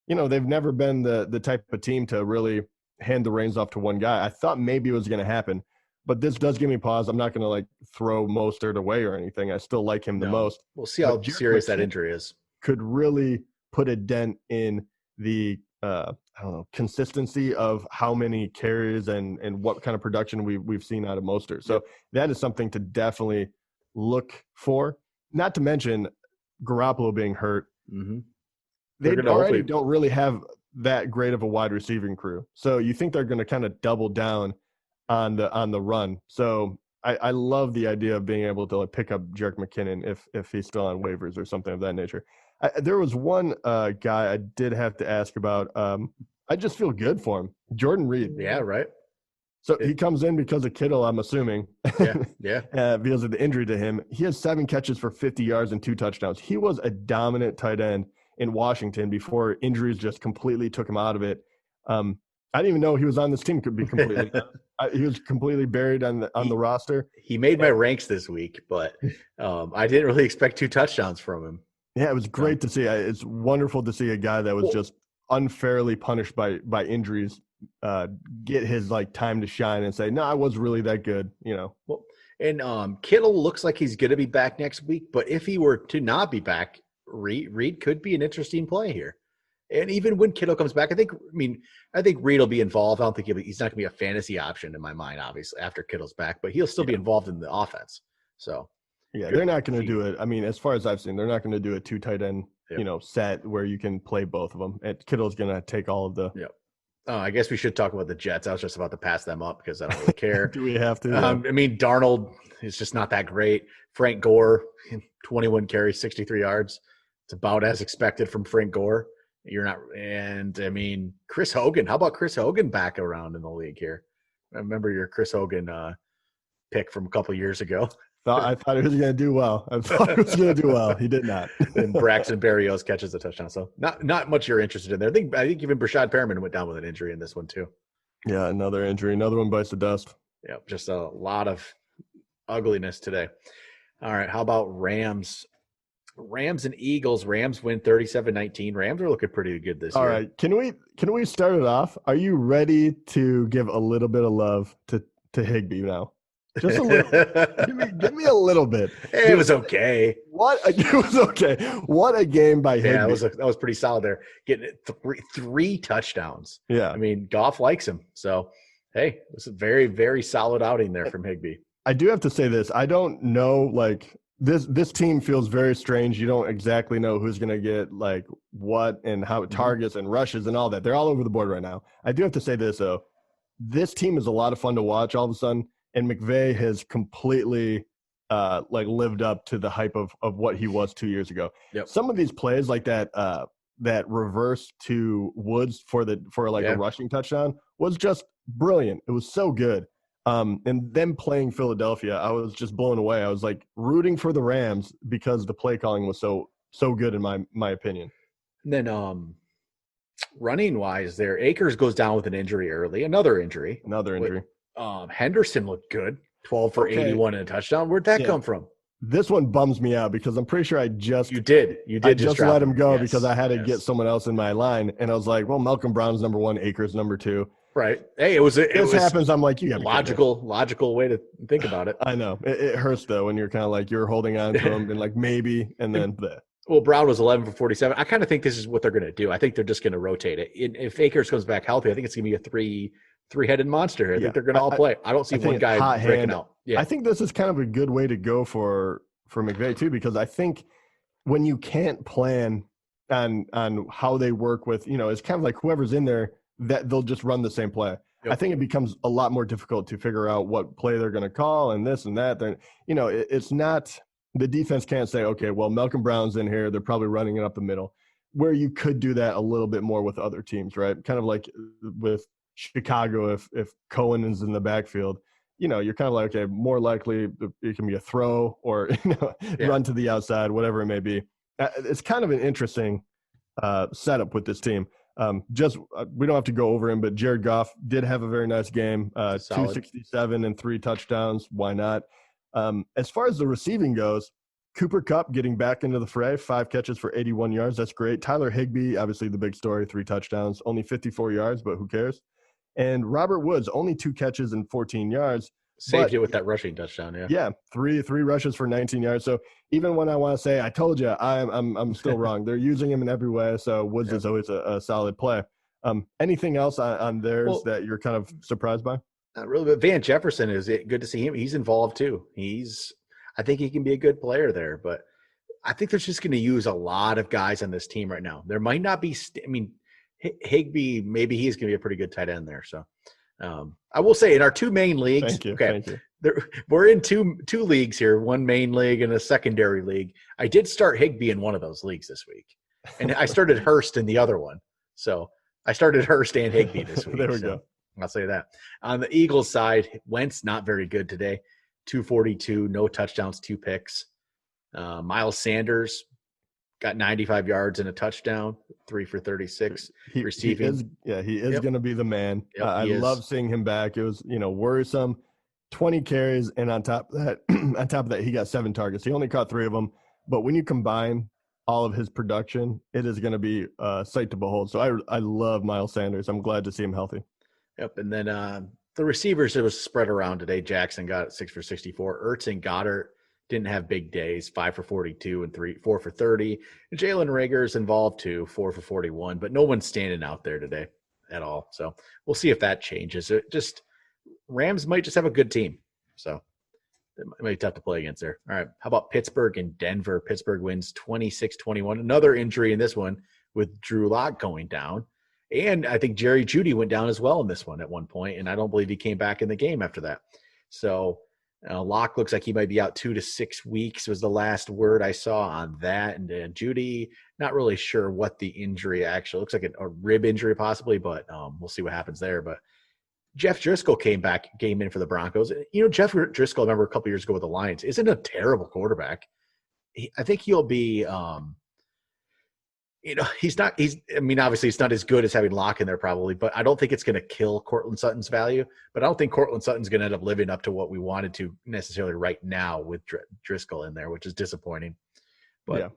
they've never been the type of team to really hand the reins off to one guy. I thought maybe it was going to happen, but this does give me pause. I'm not going to throw Mostert away or anything. I still like him the most. We'll see how serious that injury is. Could really put a dent in the consistency of how many carries and what kind of production we've seen out of Mostert. So that is something to definitely look for. Not to mention Garoppolo being hurt. Mm-hmm. They already don't really have that great of a wide receiving crew. So you think they're going to kind of double down on the run. So I love the idea of being able to pick up Jerick McKinnon if he's still on waivers or something of that nature. There was one guy I did have to ask about. I just feel good for him. Jordan Reed. Yeah, right. So he comes in because of Kittle, I'm assuming. Yeah. Because of the injury to him. He has 7 catches for 50 yards and 2 touchdowns. He was a dominant tight end in Washington before injuries just completely took him out of it. I didn't even know he was on this team. Could be completely. He was completely buried on the roster. He made my ranks this week, but I didn't really expect 2 touchdowns from him. Yeah, it was great to see. It's wonderful to see a guy that was just unfairly punished by injuries get his time to shine and say, no, I was really that good. Well, and Kittle looks like he's going to be back next week, but if he were to not be back, Reed could be an interesting play here. And even when Kittle comes back, I think Reed will be involved. I don't think he's not going to be a fantasy option in my mind, obviously, after Kittle's back, but he'll still be involved in the offense. So Yeah, they're not going to do it. I mean, as far as I've seen, they're not going to do a 2 tight end, set where you can play both of them. And Kittle's going to take all of the. Yep. Oh, I guess we should talk about the Jets. I was just about to pass them up because I don't really care. Do we have to? I mean, Darnold is just not that great. Frank Gore, 21 carries, 63 yards. It's about as expected from Frank Gore. You're not, and I mean, Chris Hogan. How about Chris Hogan back around in the league here? I remember your Chris Hogan pick from a couple of years ago. I thought he was going to do well. He did not. And Braxton Berrios catches a touchdown. So not much you're interested in there. I think even Brashad Perriman went down with an injury in this one too. Yeah, another injury. Another one bites the dust. Yeah, just a lot of ugliness today. All right, how about Rams? Rams and Eagles. Rams win 37-19. Rams are looking pretty good this year. All right, can we start it off? Are you ready to give a little bit of love to Higbee now? Just a little. give me a little bit. It was okay. It was okay. What a game by Higbee. Yeah, that was pretty solid there. Getting three touchdowns. Yeah. I mean, Goff likes him. So, hey, it was a very, very solid outing there from Higbee. I do have to say this. I don't know, this team feels very strange. You don't exactly know who's going to get what and how targets and rushes and all that. They're all over the board right now. I do have to say this though. This team is a lot of fun to watch all of a sudden, and McVay has completely lived up to the hype of what he was 2 years ago. Yep. Some of these plays like that reverse to Woods for a rushing touchdown was just brilliant. It was so good. And them playing Philadelphia, I was just blown away. I was rooting for the Rams because the play calling was so good in my opinion. And then running wise there, Akers goes down with an injury early. Another injury. Henderson looked good. 12 for 81 and a touchdown. Where'd that come from? This one bums me out because I'm pretty sure I just let him go because I had to get someone else in my line. And I was like, well, Malcolm Brown's number 1, Akers number 2. Right. Hey, it was happens. I'm like, you got logical way to think about it. I know it hurts though when you're kind of you're holding on to him and maybe, and then Well, Brown was 11 for 47. I kind of think this is what they're going to do. I think they're just going to rotate it. If Akers comes back healthy, I think it's going to be a three-headed monster. I think they're going to all play. I don't see one guy breaking out. Yeah. I think this is kind of a good way to go for McVay too, because I think when you can't plan on how they work with, it's kind of like whoever's in there, that they'll just run the same play. Yep. I think it becomes a lot more difficult to figure out what play they're going to call and this and that. It's not – the defense can't say, okay, well, Malcolm Brown's in here. They're probably running it up the middle, where you could do that a little bit more with other teams, right? Kind of like with Chicago, if Cohen is in the backfield, you're kind of like, okay, more likely it can be a throw or run to the outside, whatever it may be. It's kind of an interesting setup with this team. We don't have to go over him, but Jared Goff did have a very nice game, 267 and 3 touchdowns. Why not? As far as the receiving goes, Cooper Kupp getting back into the fray, 5 catches for 81 yards. That's great. Tyler Higbee, obviously the big story, 3 touchdowns, only 54 yards, but who cares? And Robert Woods, only 2 catches and 14 yards. Saved it with that rushing touchdown, yeah. Yeah, three rushes for 19 yards. So even when I want to say, I told you, I'm still wrong. They're using him in every way, so Woods is always a solid play. Anything else on theirs that you're kind of surprised by? Not really, but Van Jefferson, is it good to see him? He's involved too. I think he can be a good player there, but I think they're just going to use a lot of guys on this team right now. There might not be Higbee, maybe he's going to be a pretty good tight end there. So I will say in our 2 main leagues, thank you. We're in two leagues here, one main league and a secondary league. I did start Higbee in one of those leagues this week, and I started Hurst in the other one. So I started Hurst and Higbee this week. There we go. I'll say that. On the Eagles side, Wentz not very good today. 242, no touchdowns, 2 picks. Miles Sanders got 95 yards and a touchdown, 3 for 36 receiving. He is going to be the man. Yep, I love seeing him back. It was, worrisome. 20 carries, and on top of that, he got 7 targets. He only caught 3 of them. But when you combine all of his production, it is going to be a sight to behold. So I love Miles Sanders. I'm glad to see him healthy. Yep, and then the receivers, it was spread around today. Jackson got 6 for 64. Ertz and Goddard didn't have big days, 5 for 42 and 4 for 30. And Jalen Reagor's involved too, 4 for 41. But no one's standing out there today at all. So we'll see if that changes. Rams might just have a good team. So It might be tough to play against there. All right. How about Pittsburgh and Denver? Pittsburgh wins 26-21. Another injury in this one with Drew Lock going down. And I think Jerry Jeudy went down as well in this one at one point, and I don't believe he came back in the game after that. So Lock looks like he might be out 2 to 6 weeks was the last word I saw on that. And Jeudy, not really sure what the injury actually looks like, a rib injury possibly, but we'll see what happens there. But Jeff Driscoll came in for the Broncos. You know, Jeff Driscoll, I remember a couple years ago with the Lions, isn't a terrible quarterback. I think he'll be, obviously it's not as good as having Locke in there probably, but I don't think it's going to kill Cortland Sutton's value. But I don't think Cortland Sutton's going to end up living up to what we wanted to necessarily right now with Driscoll in there, which is disappointing. But yeah,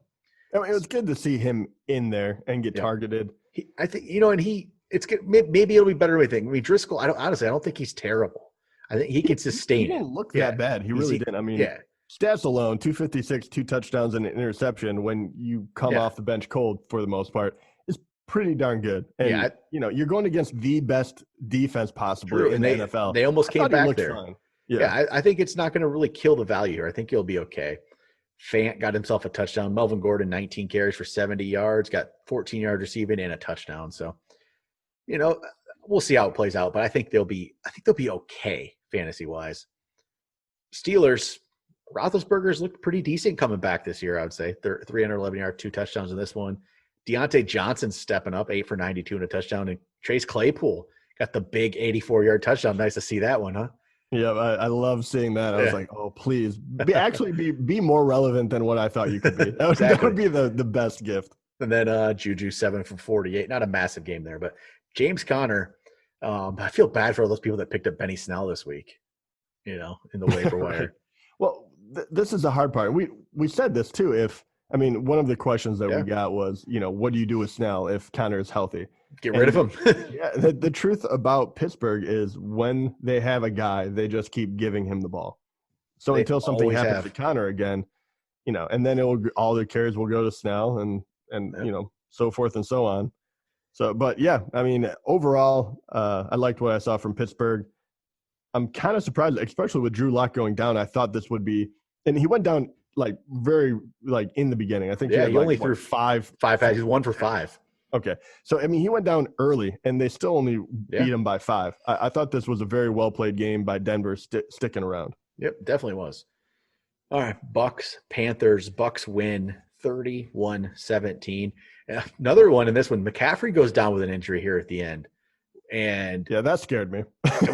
I mean, it was good to see him in there and get targeted. I think, it's good. Maybe it'll be better than we think. I mean, Driscoll, I don't think he's terrible. I think he can sustain it. He didn't look that bad. He really didn't. I mean, stats alone, 256, 2 touchdowns and an interception when you come off the bench cold for the most part is pretty darn good. And, you're going against the best defense possibly in the NFL. They almost came back there. Fine. Yeah, I think it's not going to really kill the value here. I think he'll be okay. Fant got himself a touchdown. Melvin Gordon, 19 carries for 70 yards, got 14 yards receiving and a touchdown. So, we'll see how it plays out, but I think they'll be okay fantasy wise. Steelers, Roethlisberger's looked pretty decent coming back this year, I would say. They're 311 yards, 2 touchdowns in this one. Deontay Johnson's stepping up, 8 for 92 and a touchdown. And Chase Claypool got the big 84-yard touchdown. Nice to see that one, huh? Yeah, I love seeing that. I was like, oh, please. Be more relevant than what I thought you could be. That would be the best gift. And then Juju, 7 for 48. Not a massive game there, but James Conner, I feel bad for all those people that picked up Benny Snell this week, in the waiver wire. Well, this is the hard part. We said this too. One of the questions that we got was, what do you do with Snell if Conner is healthy? Get rid of him. The truth about Pittsburgh is when they have a guy, they just keep giving him the ball. So until something happens to Conner again, and then all the carries will go to Snell and so forth and so on. So, but overall, I liked what I saw from Pittsburgh. I'm kind of surprised, especially with Drew Lock going down. I thought this would be, and he went down very in the beginning. I think he only threw 5 passes. He's 1 for 5. Okay, so he went down early, and they still only beat him by 5. I thought this was a very well played game by Denver, sticking around. Yep, definitely was. All right, Panthers. Bucks win 31-17. Another one in this one, McCaffrey goes down with an injury here at the end. And that scared me.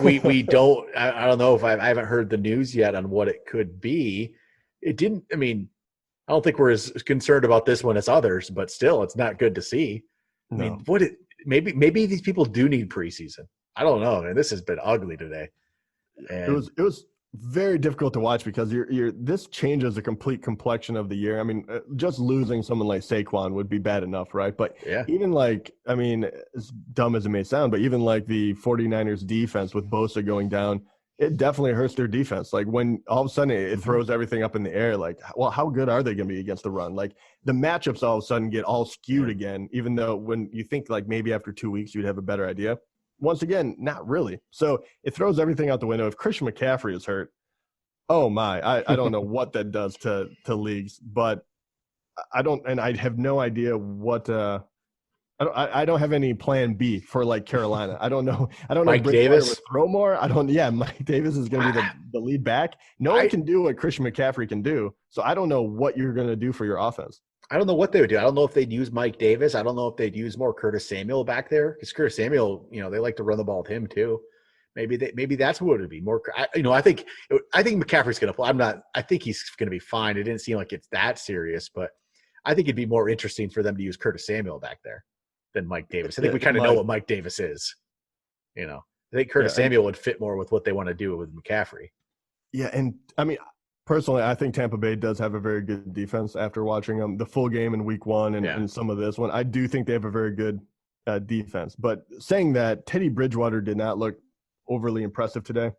we don't, I don't know if I haven't heard the news yet on what it could be. It didn't, I don't think we're as concerned about this one as others, but still it's not good to see. No. Maybe these people do need preseason. I don't know. And this has been ugly today. And it was very difficult to watch because this changes the complete complexion of the year. Just losing someone like Saquon would be bad enough, right? But even as dumb as it may sound, but even the 49ers defense with Bosa going down, it definitely hurts their defense. When all of a sudden it throws everything up in the air, how good are they going to be against the run? The matchups all of a sudden get all skewed again, even though when you think maybe after 2 weeks you'd have a better idea. Once again, not really. So it throws everything out the window. If Christian McCaffrey is hurt, oh my, I don't know what that does to leagues, but I have no idea what I don't have any plan B for Carolina. I don't know. Mike Davis throw more. Mike Davis is going to be the lead back. No one can do what Christian McCaffrey can do. So I don't know what you're going to do for your offense. I don't know what they would do. I don't know if they'd use Mike Davis. I don't know if they'd use more Curtis Samuel back there because Curtis Samuel, they like to run the ball with him too. Maybe that's what it would be more. I think McCaffrey's going to play. I think he's going to be fine. It didn't seem like it's that serious, but I think it'd be more interesting for them to use Curtis Samuel back there than Mike Davis. I think we kind of know what Mike Davis is. I think Curtis Samuel would fit more with what they want to do with McCaffrey. Yeah, and personally, I think Tampa Bay does have a very good defense after watching the full game in week 1 and some of this one. I do think they have a very good defense. But saying that, Teddy Bridgewater did not look overly impressive today.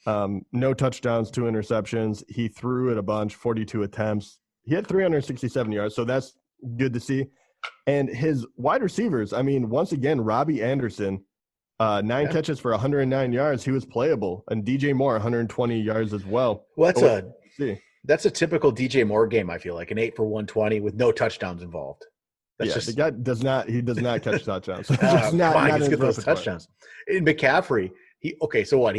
No touchdowns, 2 interceptions. He threw it a bunch, 42 attempts. He had 367 yards, so that's good to see. And his wide receivers, once again, Robbie Anderson 9 catches for 109 yards. He was playable. And DJ Moore, 120 yards as well. Well, that's a typical DJ Moore game, I feel like. An 8 for 120 with no touchdowns involved. The guy does not catch touchdowns. Let's get those touchdowns. In McCaffrey, he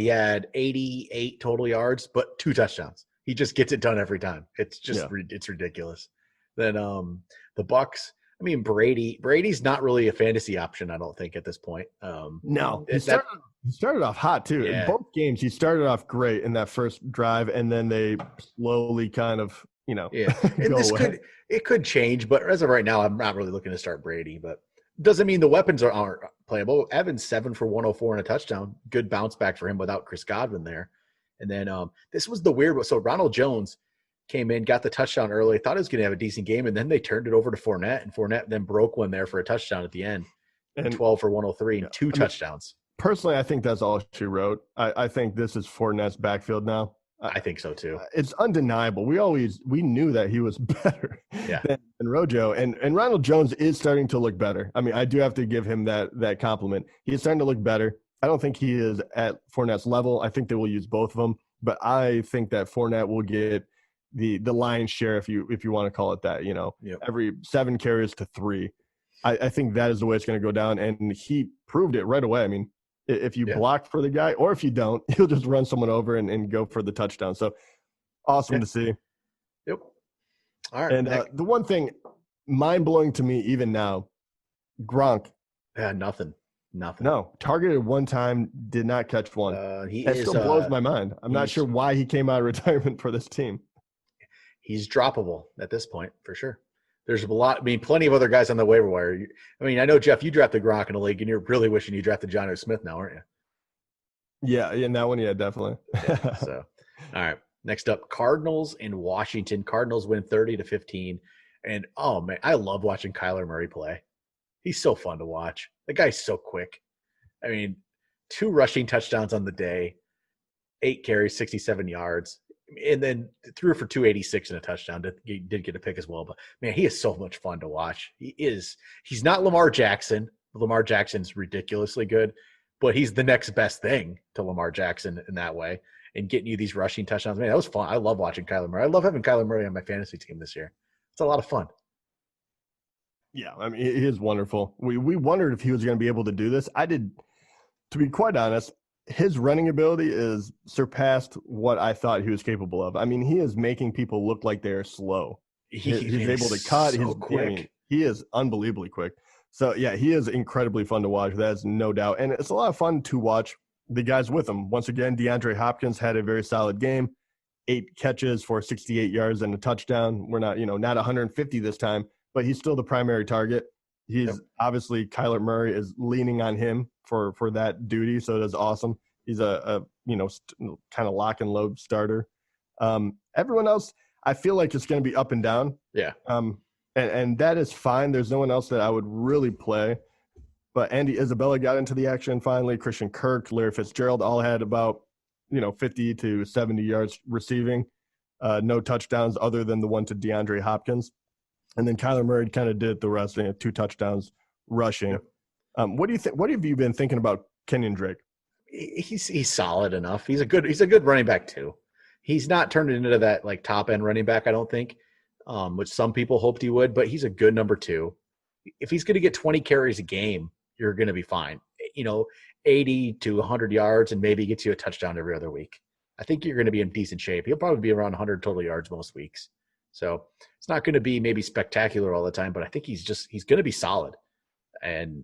had 88 total yards, but 2 touchdowns. He just gets it done every time. It's just it's ridiculous. Then the Bucks. I mean, Brady's not really a fantasy option, I don't think, at this point. No, he started off hot too. Yeah. In both games, he started off great in that first drive, and then they slowly kind of, And it could change, but as of right now, I'm not really looking to start Brady. But doesn't mean the weapons aren't playable. Evans 7 for 104 and a touchdown. Good bounce back for him without Chris Godwin there. And then this was the weird one. So Ronald Jones came in, got the touchdown early, thought he was going to have a decent game, and then they turned it over to Fournette, and Fournette then broke one there for a touchdown at the end. And 12 for 103 and 2 touchdowns. Personally, I think that's all she wrote. I think this is Fournette's backfield now. I think so too. It's undeniable. We knew that he was better than Rojo, and Ronald Jones is starting to look better. I mean, I do have to give him that compliment. He is starting to look better. I don't think he is at Fournette's level. I think they will use both of them, but I think that Fournette will get the lion's share, if you want to call it that. Every 7 carries to 3. I think that is the way it's going to go down, and he proved it right away. I mean, if you block for the guy, or if you don't, he'll just run someone over and go for the touchdown. So awesome to see. Yep. All right. And the one thing mind-blowing to me even now, Gronk. Yeah, nothing. No, targeted one time, did not catch one. That still blows my mind. I'm not sure why he came out of retirement for this team. He's droppable at this point, for sure. There's plenty of other guys on the waiver wire. I know, Jeff, you drafted Gronk in the league, and you're really wishing you drafted Jonnu Smith now, aren't you? Yeah, in that one, definitely. So, all right. Next up, Cardinals in Washington. Cardinals win 30-15. And, oh, man, I love watching Kyler Murray play. He's so fun to watch. The guy's so quick. 2 rushing touchdowns on the day, 8 carries, 67 yards. And then threw for 286 and a touchdown. He did get a pick as well. But, man, he is so much fun to watch. He's not Lamar Jackson. Lamar Jackson's ridiculously good, but he's the next best thing to Lamar Jackson in that way. And getting you these rushing touchdowns. Man, that was fun. I love watching Kyler Murray. I love having Kyler Murray on my fantasy team this year. It's a lot of fun. Yeah, he is wonderful. We wondered if he was going to be able to do this. I did, to be quite honest. His running ability is surpassed what I thought he was capable of. He is making people look like they're slow. He's able to cut. So quick. He is unbelievably quick. So, yeah, he is incredibly fun to watch. That's no doubt. And it's a lot of fun to watch the guys with him. Once again, DeAndre Hopkins had a very solid game. 8 catches for 68 yards and a touchdown. We're not 150 this time, but he's still the primary target. He's obviously Kyler Murray is leaning on him for that duty, so that's awesome. He's a kind of lock and load starter. Everyone else, I feel like it's going to be up and down. Yeah. And that is fine. There's no one else that I would really play. But Andy Isabella got into the action finally. Christian Kirk, Larry Fitzgerald all had about 50 to 70 yards receiving. No touchdowns other than the one to DeAndre Hopkins. And then Kyler Murray kind of did the rest, 2 touchdowns rushing. Yep. What do you think? What have you been thinking about Kenyon Drake? He's solid enough. He's a good running back too. He's not turned into that top end running back, I don't think, which some people hoped he would. But he's a good number 2. If he's going to get 20 carries a game, you're going to be fine. 80 to 100 yards and maybe gets you a touchdown every other week. I think you're going to be in decent shape. He'll probably be around 100 total yards most weeks. So it's not going to be maybe spectacular all the time, but I think he's going to be solid. And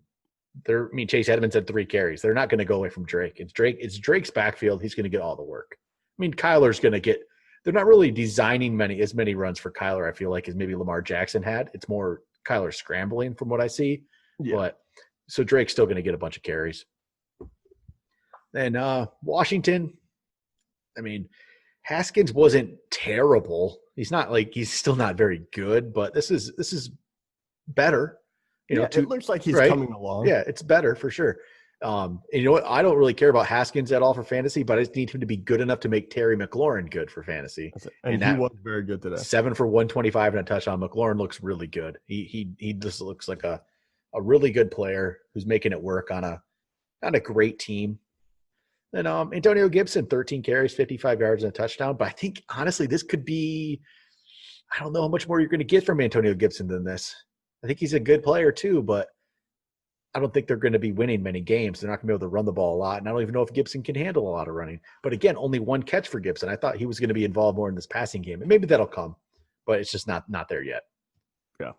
Chase Edmonds had 3 carries. They're not going to go away from Drake. It's Drake's backfield. He's going to get all the work. Kyler's going to get – they're not really designing as many runs for Kyler, I feel like, as maybe Lamar Jackson had. It's more Kyler scrambling from what I see. Yeah. But so Drake's still going to get a bunch of carries. Then Washington, Haskins wasn't terrible. He's still not very good, but this is better. It looks like he's coming along. Yeah, it's better for sure. And you know what? I don't really care about Haskins at all for fantasy, but I just need him to be good enough to make Terry McLaurin good for fantasy. And he was very good today. 7 for 125 and a touchdown. McLaurin looks really good. He just looks like a really good player who's making it work on a not a great team. Then Antonio Gibson, 13 carries, 55 yards and a touchdown. But I think, honestly, this could be – I don't know how much more you're going to get from Antonio Gibson than this. I think he's a good player too, but I don't think they're going to be winning many games. They're not going to be able to run the ball a lot, and I don't even know if Gibson can handle a lot of running. But again, only one catch for Gibson. I thought he was going to be involved more in this passing game, and maybe that'll come, but it's just not there yet. Yeah.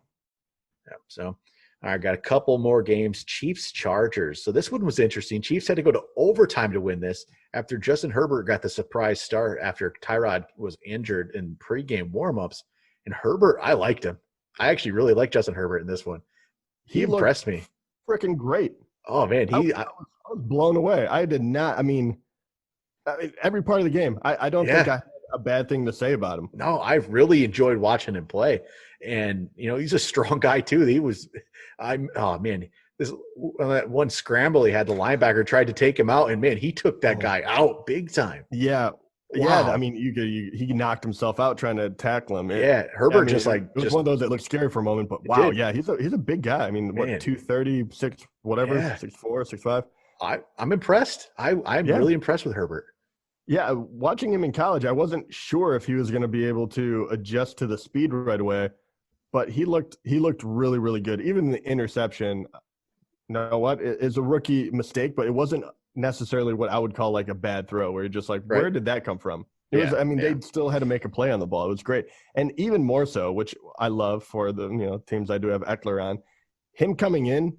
So, all right, got a couple more games. Chiefs-Chargers. So this one was interesting. Chiefs had to go to overtime to win this after Justin Herbert got the surprise start after Tyrod was injured in pregame warmups. And Herbert, I liked him. I actually really liked Justin Herbert in this one. He impressed me. Freaking great. Oh, man. I was blown away. I did not – I mean, every part of the game, I don't think I had a bad thing to say about him. No, I really enjoyed watching him play. And, he's a strong guy too. This one scramble he had, the linebacker tried to take him out, and man, he took that guy out big time. Yeah. Wow. Yeah, I mean, he knocked himself out trying to tackle him. Herbert it was one of those that looked scary for a moment, but wow, yeah, he's a big guy. I mean, what, 230, 6 whatever, 6'4", 6'5". I'm impressed. I'm really impressed with Herbert. Yeah, watching him in college, I wasn't sure if he was going to be able to adjust to the speed right away, but he looked really, really good. Even the interception, it's a rookie mistake, but it wasn't necessarily what I would call like a bad throw, where you're just like, where did that come from? They still had to make a play on the ball. It was great. And even more so, which I love for the teams I do have Eckler on, him coming in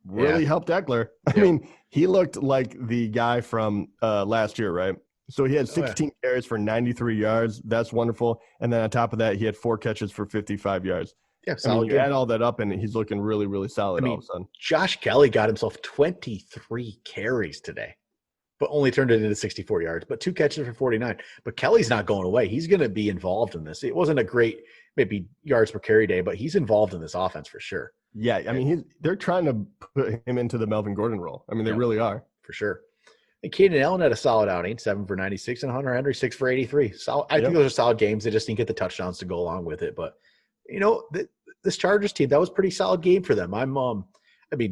really helped Eckler. I mean, he looked like the guy from last year, right? So he had 16 carries for 93 yards. That's wonderful. And then on top of that, he had 4 catches for 55 yards. Yeah, solid. You add all that up, and he's looking really, really solid all of a sudden. Josh Kelly got himself 23 carries today, but only turned it into 64 yards, but 2 catches for 49. But Kelly's not going away. He's going to be involved in this. It wasn't a great, maybe yards per carry day, but he's involved in this offense for sure. Yeah, I mean, they're trying to put him into the Melvin Gordon role. I mean, they really are. For sure. And Keenan Allen had a solid outing, 7 for 96, and Hunter Henry 6 for 83. So I think those are solid games. They just didn't get the touchdowns to go along with it. But, this Chargers team, that was a pretty solid game for them.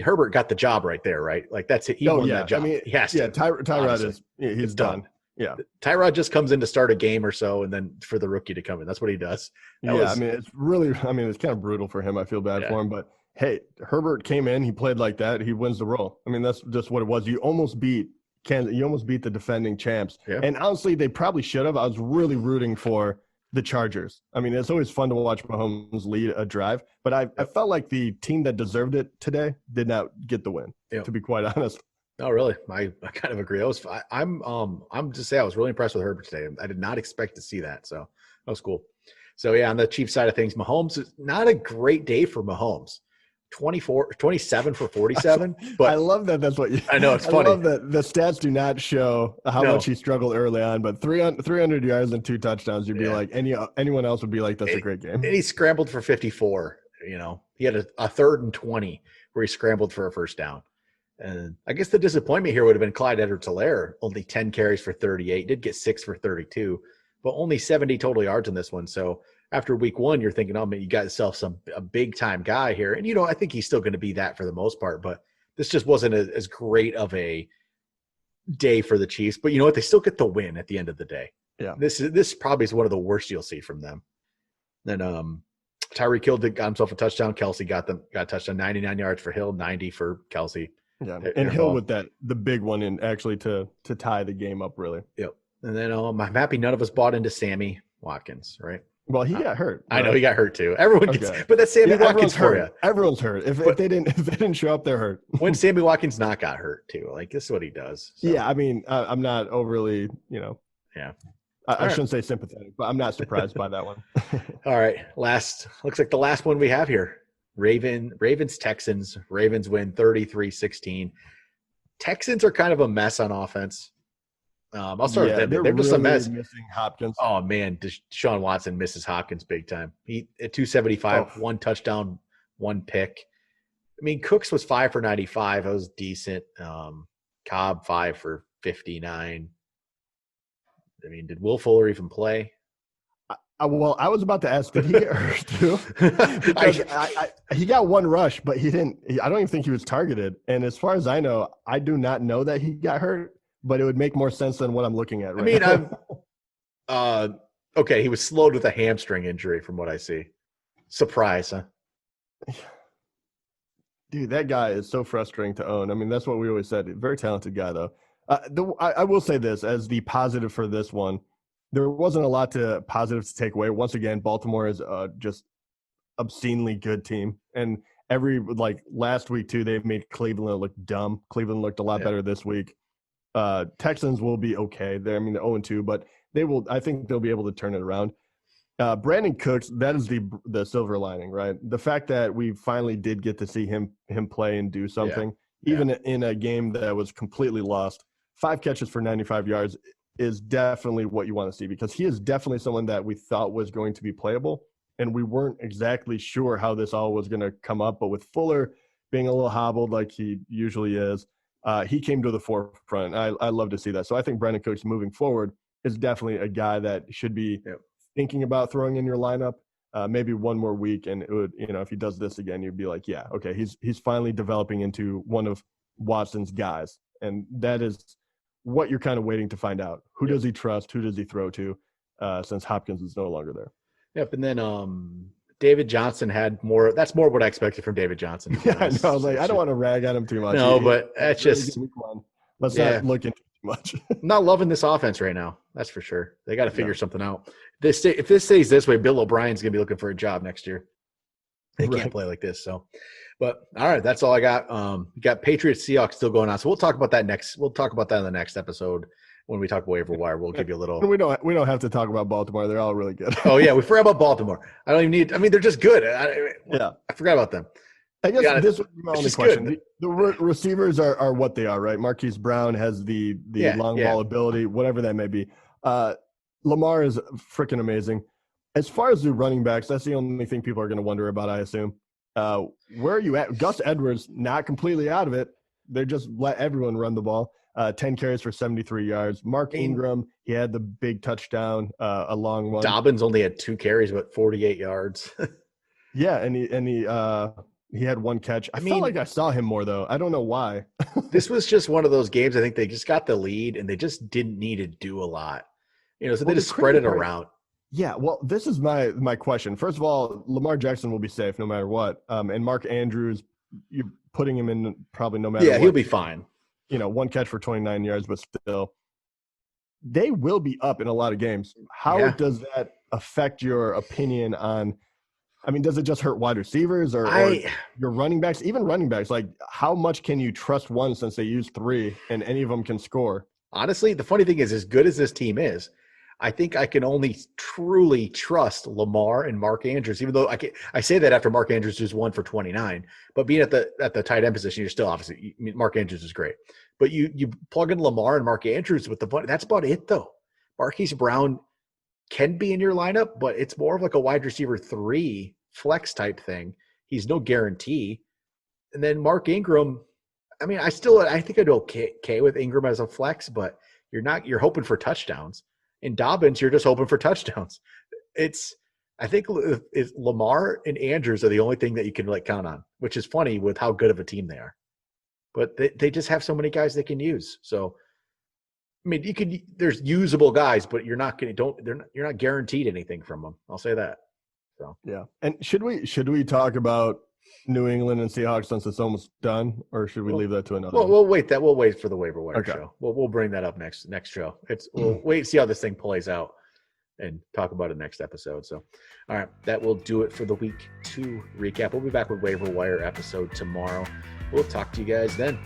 Herbert got the job right there, right? Like, that's it. He won that job. I mean, he has to. Tyrod he's done. Yeah. Tyrod just comes in to start a game or so, and then for the rookie to come in. That's what he does. It's kind of brutal for him. I feel bad for him. But, hey, Herbert came in. He played like that. He wins the role. I mean, that's just what it was. You almost beat the defending champs. Yeah. And honestly, they probably should have. I was really rooting for the Chargers. I mean, it's always fun to watch Mahomes lead a drive, but I felt like the team that deserved it today did not get the win, to be quite honest. Oh, really? I kind of agree. I'm just saying I was really impressed with Herbert today. I did not expect to see that, so that was cool. So, on the Chiefs side of things, Mahomes is not a great day for Mahomes. 27 for 47. But I love that. That's what I know. It's funny. I love that the stats do not show how much he struggled early on, but 300 yards and 2 touchdowns, you'd be like, anyone else would be like, that's a great game. And he scrambled for 54. He had a 3rd and 20 where he scrambled for a first down. And I guess the disappointment here would have been Clyde Edwards-Helaire, only 10 carries for 38, did get 6 for 32, but only 70 total yards in this one. So after week 1, you're thinking, oh, man, you got yourself a big-time guy here. And, I think he's still going to be that for the most part. But this just wasn't as great of a day for the Chiefs. But you know what? They still get the win at the end of the day. Yeah. This probably is one of the worst you'll see from them. Then Tyreek Hill got himself a touchdown. Kelsey got a touchdown, 99 yards for Hill, 90 for Kelsey. Yeah, and Hill with the big one in actually to tie the game up, really. Yep. And then I'm happy none of us bought into Sammy Watkins, right? Well, he got hurt. I know he got hurt too. Everyone gets, but that's Sammy Watkins for you. Everyone's hurt. If they didn't show up, they're hurt. When Sammy Watkins not got hurt too, like this is what he does. So. Yeah, I mean, I'm not overly, Yeah. I shouldn't say sympathetic, but I'm not surprised by that one. All right, looks like the last one we have here. Ravens Texans. Ravens win 33-16. Texans are kind of a mess on offense. I'll start with them. They're just really a mess. Missing Hopkins. Oh man, Deshaun Watson misses Hopkins big time. He at 275, 1 touchdown, 1 pick. I mean, Cooks was 5 for 95. That was decent. Cobb 5 for 59. I mean, did Will Fuller even play? Well, I was about to ask, did he get hurt too? Because he got one rush, but he didn't. I don't even think he was targeted. And as far as I know, I do not know that he got hurt, but it would make more sense than what I'm looking at right now. Okay, he was slowed with a hamstring injury from what I see. Surprise, huh? Dude, that guy is so frustrating to own. I mean, that's what we always said. Very talented guy, though. I will say this as the positive for this one. There wasn't a lot to positive to take away. Once again, Baltimore is just obscenely good team. And last week, too, they made Cleveland look dumb. Cleveland looked a lot better this week. Texans will be okay. They're 0-2, but I think they'll be able to turn it around. Brandon Cooks, that is the silver lining, right? The fact that we finally did get to see him play and do something, even in a game that was completely lost. 5 catches for 95 yards is definitely what you want to see, because he is definitely someone that we thought was going to be playable, and we weren't exactly sure how this all was going to come up. But with Fuller being a little hobbled like he usually is, he came to the forefront. I love to see that. So I think Brandon Cooks moving forward is definitely a guy that should be thinking about throwing in your lineup. Maybe one more week, and it would, if he does this again, you'd be like, yeah, okay, he's finally developing into one of Watson's guys, and that is what you're kind of waiting to find out. Who does he trust? Who does he throw to? Since Hopkins is no longer there. Yep, and then David Johnson had more. That's more what I expected from David Johnson. Yeah, I know. I don't want to rag at him too much. No, but that's just let's not look into too much. Not loving this offense right now. That's for sure. They got to figure something out. If this stays this way, Bill O'Brien's going to be looking for a job next year. They can't play like this. So, but all right, that's all I got. We got Patriots Seahawks still going on. So we'll talk about that next. We'll talk about that in the next episode when we talk waiver wire. We'll give you a little. We don't have to talk about Baltimore. They're all really good. Oh yeah, we forgot about Baltimore. I don't even need. I mean, they're just good. I forgot about them. I guess this would be my only question. The receivers are what they are, right? Marquise Brown has the long ball ability, whatever that may be. Lamar is freaking amazing. As far as the running backs, that's the only thing people are going to wonder about, I assume. Where are you at? Gus Edwards, not completely out of it. They just let everyone run the ball. 10 carries for 73 yards. Mark Ingram, he had the big touchdown, a long one. Dobbins only had 2 carries, but 48 yards. Yeah, and he had 1 catch. I felt like I saw him more, though. I don't know why. This was just one of those games. I think they just got the lead, and they just didn't need to do a lot. So they just spread it around. Yeah, well, this is my question. First of all, Lamar Jackson will be safe no matter what. And Mark Andrews, you're putting him in probably no matter what. Yeah, he'll be fine. 1 catch for 29 yards, but still. They will be up in a lot of games. How does that affect your opinion on – does it just hurt wide receivers or your running backs? Even running backs, how much can you trust one since they use 3 and any of them can score? Honestly, the funny thing is, as good as this team is, I think I can only truly trust Lamar and Mark Andrews, even though I say that after Mark Andrews just 1 for 29. But being at the tight end position, you're still obviously Mark Andrews is great. But you plug in Lamar and Mark Andrews with that's about it though. Marquise Brown can be in your lineup, but it's more of like a wide receiver 3 flex type thing. He's no guarantee. And then Mark Ingram, I think I'd okay with Ingram as a flex, but you're hoping for touchdowns. In Dobbins, you're just hoping for touchdowns. I think Lamar and Andrews are the only thing that you can count on, which is funny with how good of a team they are. But they just have so many guys they can use. So, there's usable guys, but you're not guaranteed anything from them. I'll say that. So yeah. And should we talk about New England and Seahawks since it's almost done, or should we leave that to another? Well, we'll wait for the waiver wire show. We'll bring that up next show. We'll wait and see how this thing plays out and talk about it next episode. So, all right, that will do it for the week 2 recap. We'll be back with waiver wire episode tomorrow. We'll talk to you guys then.